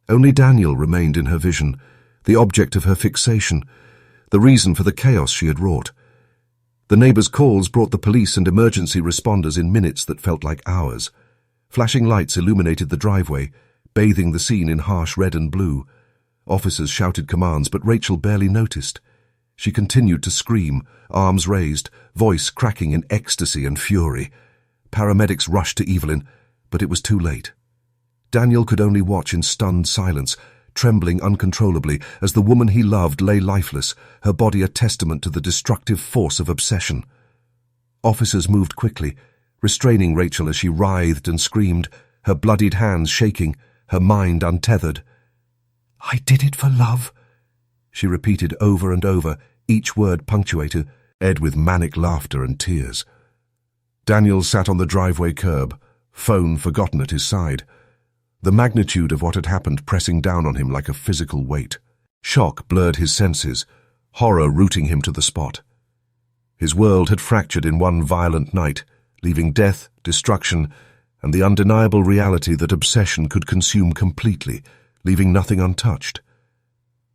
A: Only Daniel remained in her vision, the object of her fixation, the reason for the chaos she had wrought. The neighbors' calls brought the police and emergency responders in minutes that felt like hours. Flashing lights illuminated the driveway, bathing the scene in harsh red and blue. Officers shouted commands, but Rachel barely noticed. She continued to scream, arms raised, voice cracking in ecstasy and fury. Paramedics rushed to Evelyn, but it was too late. Daniel could only watch in stunned silence, trembling uncontrollably as the woman he loved lay lifeless, her body a testament to the destructive force of obsession. Officers moved quickly, restraining Rachel as she writhed and screamed, her bloodied hands shaking, her mind untethered. "I did it for love," she repeated over and over, each word punctuated, with manic laughter and tears. Daniel sat on the driveway curb, phone forgotten at his side, the magnitude of what had happened pressing down on him like a physical weight. Shock blurred his senses, horror rooting him to the spot. His world had fractured in one violent night, leaving death, destruction, and the undeniable reality that obsession could consume completely, leaving nothing untouched.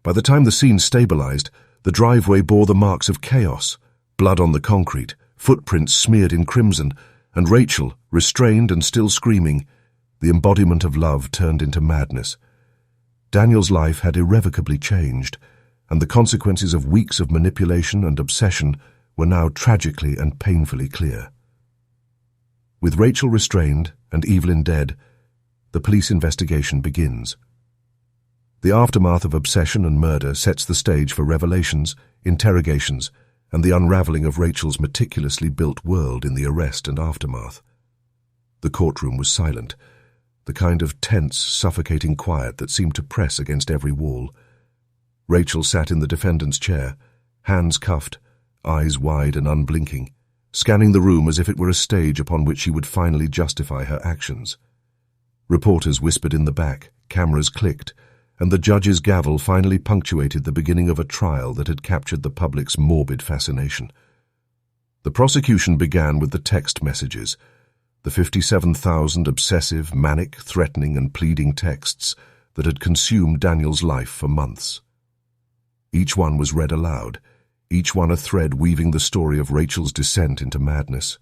A: By the time the scene stabilized, the driveway bore the marks of chaos, blood on the concrete, footprints smeared in crimson, and Rachel, restrained and still screaming, the embodiment of love turned into madness. Daniel's life had irrevocably changed, and the consequences of weeks of manipulation and obsession were now tragically and painfully clear. With Rachel restrained and Evelyn dead, the police investigation begins. The aftermath of obsession and murder sets the stage for revelations, interrogations, and the unraveling of Rachel's meticulously built world in the arrest and aftermath. The courtroom was silent, the kind of tense, suffocating quiet that seemed to press against every wall. Rachel sat in the defendant's chair, hands cuffed, eyes wide and unblinking, scanning the room as if it were a stage upon which she would finally justify her actions. Reporters whispered in the back, cameras clicked, and the judge's gavel finally punctuated the beginning of a trial that had captured the public's morbid fascination. The prosecution began with the text messages, the 57,000 obsessive, manic, threatening and pleading texts that had consumed Daniel's life for months. Each one was read aloud, each one a thread weaving the story of Rachel's descent into madness.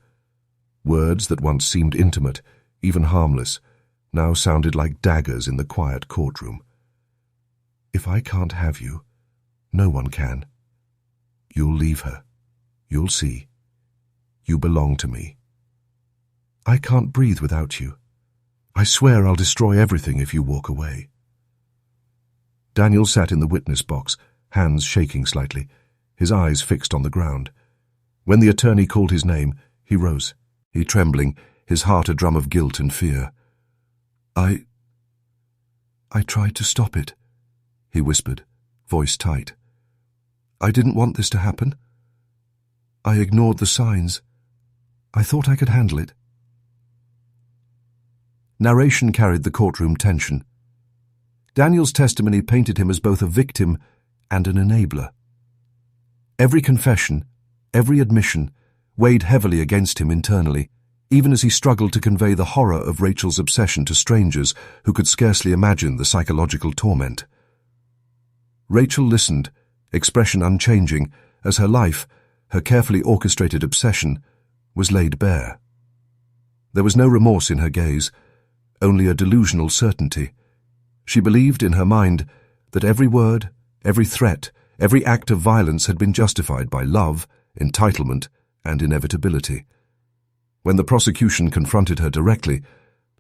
A: Words that once seemed intimate, even harmless, now sounded like daggers in the quiet courtroom. If I can't have you, no one can. You'll leave her. You'll see. You belong to me. I can't breathe without you. I swear I'll destroy everything if you walk away. Daniel sat in the witness box, hands shaking slightly, his eyes fixed on the ground. When the attorney called his name, he rose, he trembling, his heart a drum of guilt and fear. I tried to stop it, he whispered, voice tight. I didn't want this to happen. I ignored the signs. I thought I could handle it. Narration carried the courtroom tension. Daniel's testimony painted him as both a victim and an enabler. Every confession, every admission, weighed heavily against him internally, even as he struggled to convey the horror of Rachel's obsession to strangers who could scarcely imagine the psychological torment. Rachel listened, expression unchanging, as her life, her carefully orchestrated obsession, was laid bare. There was no remorse in her gaze, only a delusional certainty. She believed in her mind that every word, every threat, every act of violence had been justified by love, entitlement, and inevitability. When the prosecution confronted her directly,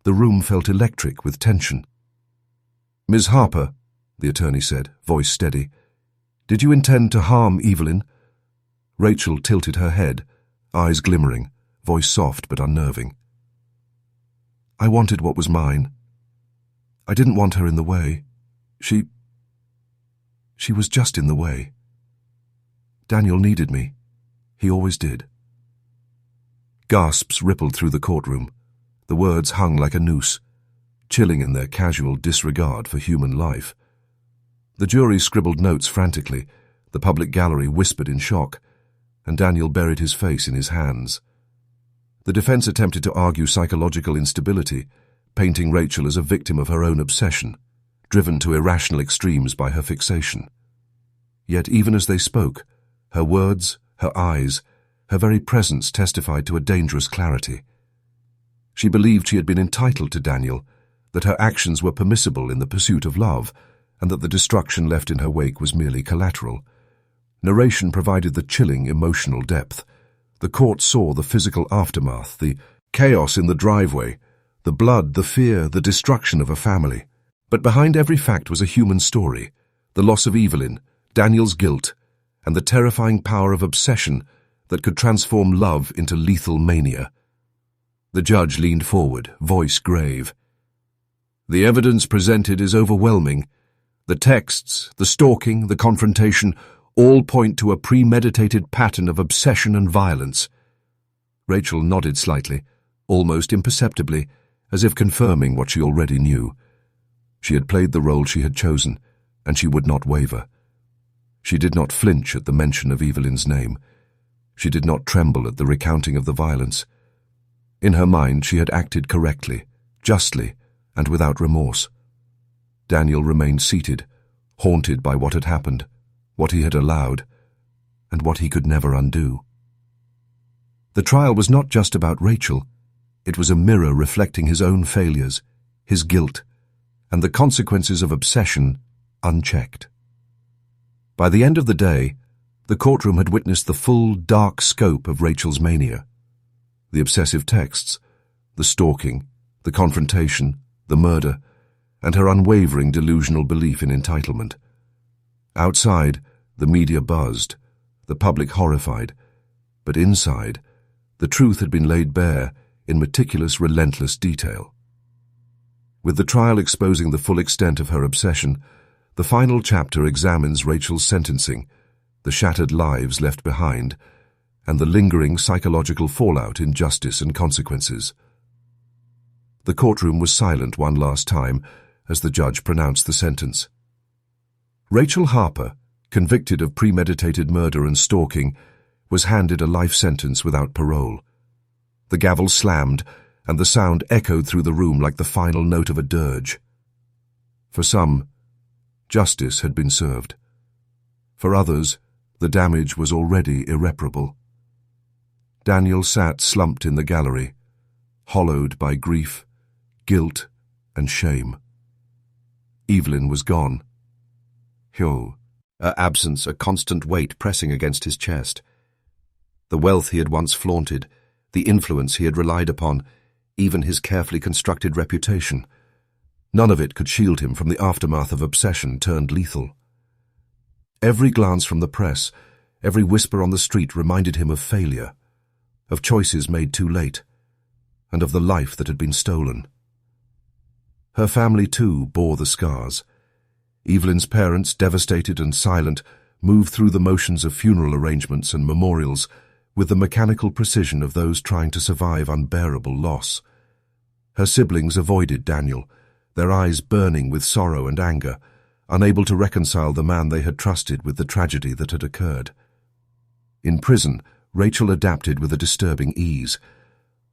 A: the room felt electric with tension. "Ms. Harper," the attorney said, voice steady, "did you intend to harm Evelyn?" Rachel tilted her head, eyes glimmering, voice soft but unnerving. "I wanted what was mine. I didn't want her in the way. She was just in the way. Daniel needed me. He always did." Gasps rippled through the courtroom. The words hung like a noose, chilling in their casual disregard for human life. The jury scribbled notes frantically, the public gallery whispered in shock, and Daniel buried his face in his hands. The defense attempted to argue psychological instability, painting Rachel as a victim of her own obsession, driven to irrational extremes by her fixation. Yet even as they spoke, her words, her eyes, her very presence testified to a dangerous clarity. She believed she had been entitled to Daniel, that her actions were permissible in the pursuit of love, and that the destruction left in her wake was merely collateral. Narration provided the chilling emotional depth. The court saw the physical aftermath, the chaos in the driveway, the blood, the fear, the destruction of a family. But behind every fact was a human story, the loss of Evelyn, Daniel's guilt, and the terrifying power of obsession that could transform love into lethal mania. The judge leaned forward, voice grave. "The evidence presented is overwhelming. The texts, the stalking, the confrontation, all point to a premeditated pattern of obsession and violence." Rachel nodded slightly, almost imperceptibly, as if confirming what she already knew. She had played the role she had chosen, and she would not waver. She did not flinch at the mention of Evelyn's name. She did not tremble at the recounting of the violence. In her mind, she had acted correctly, justly, and without remorse. Daniel remained seated, haunted by what had happened, what he had allowed, and what he could never undo. The trial was not just about Rachel. It was a mirror reflecting his own failures, his guilt, and the consequences of obsession unchecked. By the end of the day, The courtroom had witnessed the full, dark scope of Rachel's mania. The obsessive texts, the stalking, the confrontation, the murder, and her unwavering delusional belief in entitlement. Outside, the media buzzed, the public horrified, but inside, the truth had been laid bare in meticulous, relentless detail. With the trial exposing the full extent of her obsession, the final chapter examines Rachel's sentencing, the shattered lives left behind, and the lingering psychological fallout in justice and consequences. The courtroom was silent one last time as the judge pronounced the sentence. Rachel Harper, convicted of premeditated murder and stalking, was handed a life sentence without parole. The gavel slammed, and the sound echoed through the room like the final note of a dirge. For some, justice had been served. For others, the damage was already irreparable. Daniel sat slumped in the gallery, hollowed by grief, guilt, and shame. Evelyn was gone. Her absence a constant weight pressing against his chest. The wealth he had once flaunted, the influence he had relied upon, even his carefully constructed reputation. None of it could shield him from the aftermath of obsession turned lethal. Every glance from the press, every whisper on the street reminded him of failure, of choices made too late, and of the life that had been stolen. Her family, too, bore the scars. Evelyn's parents, devastated and silent, moved through the motions of funeral arrangements and memorials with the mechanical precision of those trying to survive unbearable loss. Her siblings avoided Daniel, their eyes burning with sorrow and anger, unable to reconcile the man they had trusted with the tragedy that had occurred. In prison, Rachel adapted with a disturbing ease.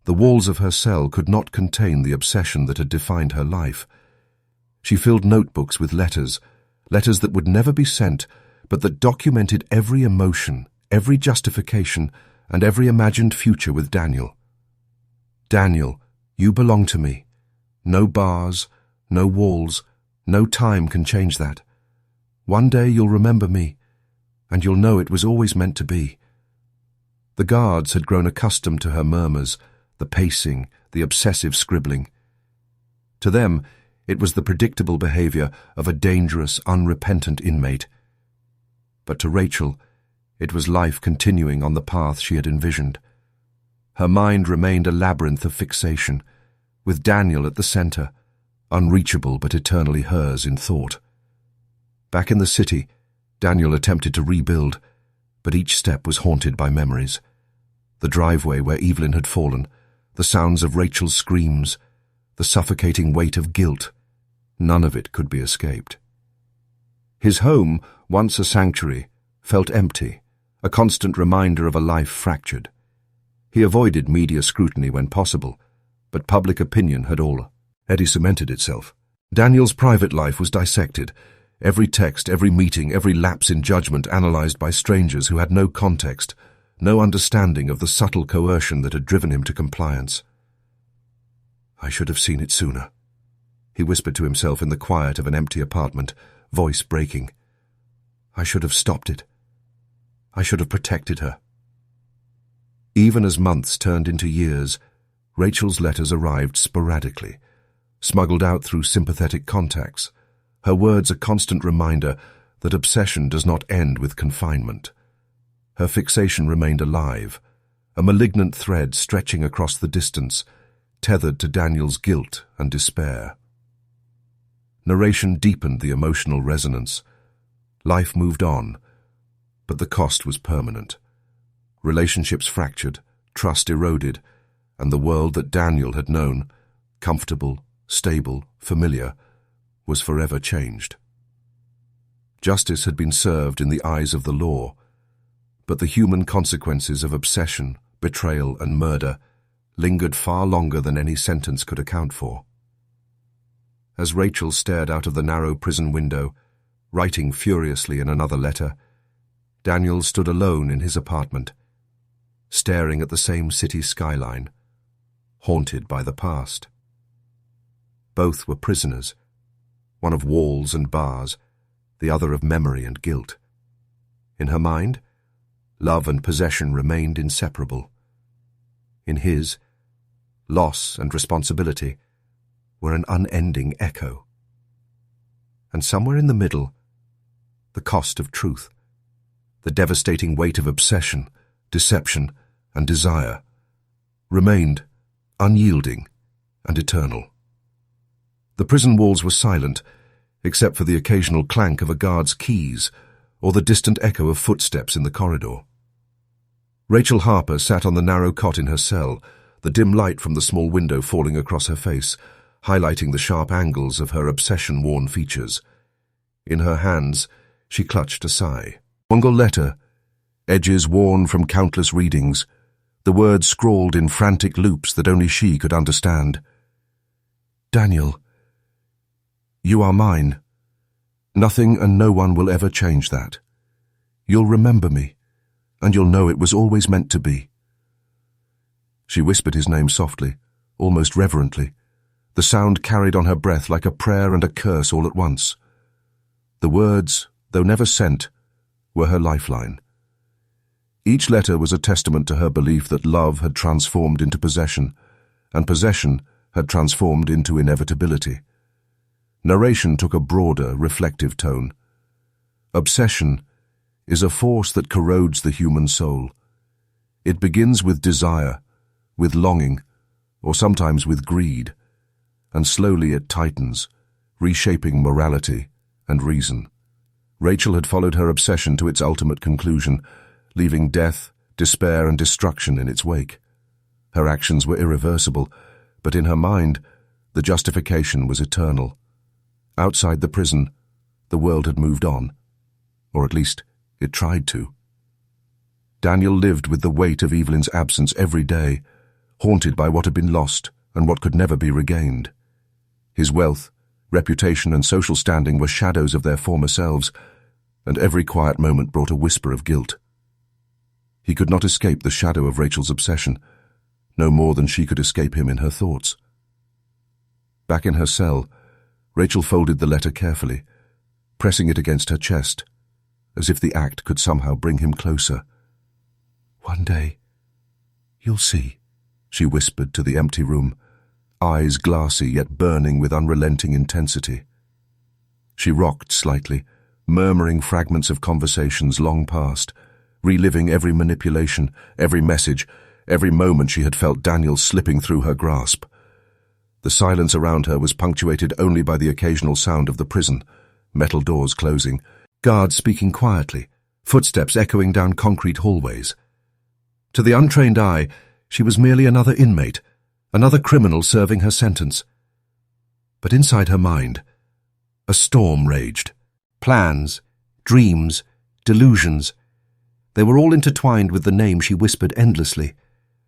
A: The walls of her cell could not contain the obsession that had defined her life. She filled notebooks with letters that would never be sent, but that documented every emotion, every justification, and every imagined future with Daniel. Daniel, you belong to me. No bars, no walls, no time can change that. One day you'll remember me, and you'll know it was always meant to be. The guards had grown accustomed to her murmurs, the pacing, the obsessive scribbling. To them, it was the predictable behavior of a dangerous, unrepentant inmate. But to Rachel, it was life continuing on the path she had envisioned. Her mind remained a labyrinth of fixation, with Daniel at the center, unreachable but eternally hers in thought. Back in the city, Daniel attempted to rebuild, but each step was haunted by memories. The driveway where Evelyn had fallen, the sounds of Rachel's screams, the suffocating weight of guilt. None of it could be escaped. His home, once a sanctuary, felt empty, a constant reminder of a life fractured. He avoided media scrutiny when possible, but public opinion had already cemented itself. Daniel's private life was dissected, every text, every meeting, every lapse in judgment analyzed by strangers who had no context, no understanding of the subtle coercion that had driven him to compliance. I should have seen it sooner, he whispered to himself in the quiet of an empty apartment, voice breaking. I should have stopped it. I should have protected her. Even as months turned into years, Rachel's letters arrived sporadically, smuggled out through sympathetic contacts, her words a constant reminder that obsession does not end with confinement. Her fixation remained alive, a malignant thread stretching across the distance, tethered to Daniel's guilt and despair. Narration deepened the emotional resonance. Life moved on, but the cost was permanent. Relationships fractured, trust eroded, and the world that Daniel had known, comfortable, stable, familiar, was forever changed. Justice had been served in the eyes of the law, but the human consequences of obsession, betrayal, and murder lingered far longer than any sentence could account for. As Rachel stared out of the narrow prison window, writing furiously in another letter, Daniel stood alone in his apartment, staring at the same city skyline, haunted by the past. Both were prisoners, one of walls and bars, the other of memory and guilt. In her mind, Love and possession remained inseparable. In his, loss and responsibility were an unending echo. And somewhere in the middle, the cost of truth, the devastating weight of obsession, deception, and desire, remained unyielding and eternal. The prison walls were silent, except for the occasional clank of a guard's keys or the distant echo of footsteps in the corridor. Rachel Harper sat on the narrow cot in her cell, the dim light from the small window falling across her face, highlighting the sharp angles of her obsession-worn features. In her hands, she clutched a sigh. Single letter, edges worn from countless readings, the words scrawled in frantic loops that only she could understand. Daniel, you are mine. Nothing and no one will ever change that. You'll remember me, and you'll know it was always meant to be. She whispered his name softly, almost reverently. The sound carried on her breath like a prayer and a curse all at once. The words, though never sent, were her lifeline. Each letter was a testament to her belief that love had transformed into possession, and possession had transformed into inevitability. Narration took a broader, reflective tone. Obsession is a force that corrodes the human soul. It begins with desire, with longing, or sometimes with greed, and slowly it tightens, reshaping morality and reason. Rachel had followed her obsession to its ultimate conclusion, leaving death, despair, and destruction in its wake. Her actions were irreversible, but in her mind, the justification was eternal. Outside the prison, the world had moved on, or at least it tried to. Daniel lived with the weight of Evelyn's absence every day, haunted by what had been lost and what could never be regained. His wealth, reputation, and social standing were shadows of their former selves, and every quiet moment brought a whisper of guilt. He could not escape the shadow of Rachel's obsession, no more than she could escape him in her thoughts. Back in her cell, Rachel folded the letter carefully, pressing it against her chest, as if the act could somehow bring him closer. "One day, you'll see," she whispered to the empty room, eyes glassy yet burning with unrelenting intensity. She rocked slightly, murmuring fragments of conversations long past, reliving every manipulation, every message, every moment she had felt Daniel slipping through her grasp. The silence around her was punctuated only by the occasional sound of the prison, metal doors closing, guards speaking quietly, footsteps echoing down concrete hallways. To the untrained eye, she was merely another inmate, another criminal serving her sentence. But inside her mind, a storm raged. Plans, dreams, delusions. They were all intertwined with the name she whispered endlessly,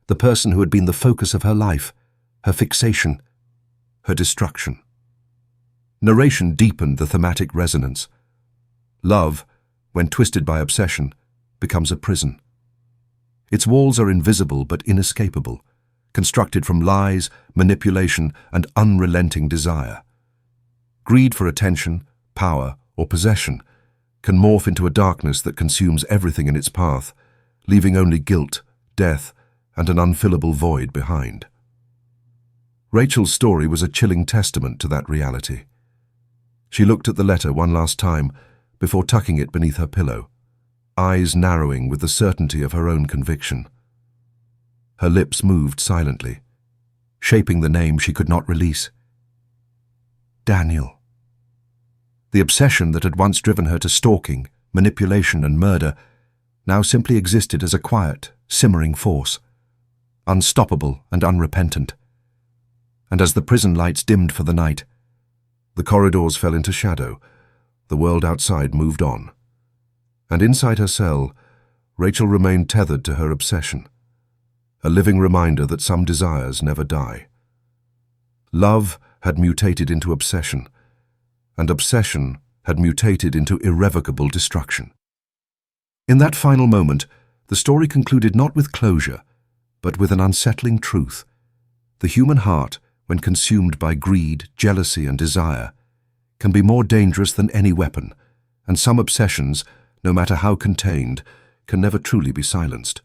A: the person who had been the focus of her life, her fixation, her destruction. Narration deepened the thematic resonance. Love, when twisted by obsession, becomes a prison. Its walls are invisible but inescapable, constructed from lies, manipulation, and unrelenting desire. Greed for attention, power, or possession can morph into a darkness that consumes everything in its path, leaving only guilt, death, and an unfillable void behind. Rachel's story was a chilling testament to that reality. She looked at the letter one last time before tucking it beneath her pillow, eyes narrowing with the certainty of her own conviction. Her lips moved silently, shaping the name she could not release. Daniel. The obsession that had once driven her to stalking, manipulation, and murder now simply existed as a quiet, simmering force, unstoppable and unrepentant. And as the prison lights dimmed for the night, the corridors fell into shadow, the world outside moved on. And inside her cell, Rachel remained tethered to her obsession, a living reminder that some desires never die. Love had mutated into obsession, and obsession had mutated into irrevocable destruction. In that final moment, the story concluded not with closure, but with an unsettling truth. The human heart, when consumed by greed, jealousy, and desire, can be more dangerous than any weapon, and some obsessions, no matter how contained, can never truly be silenced.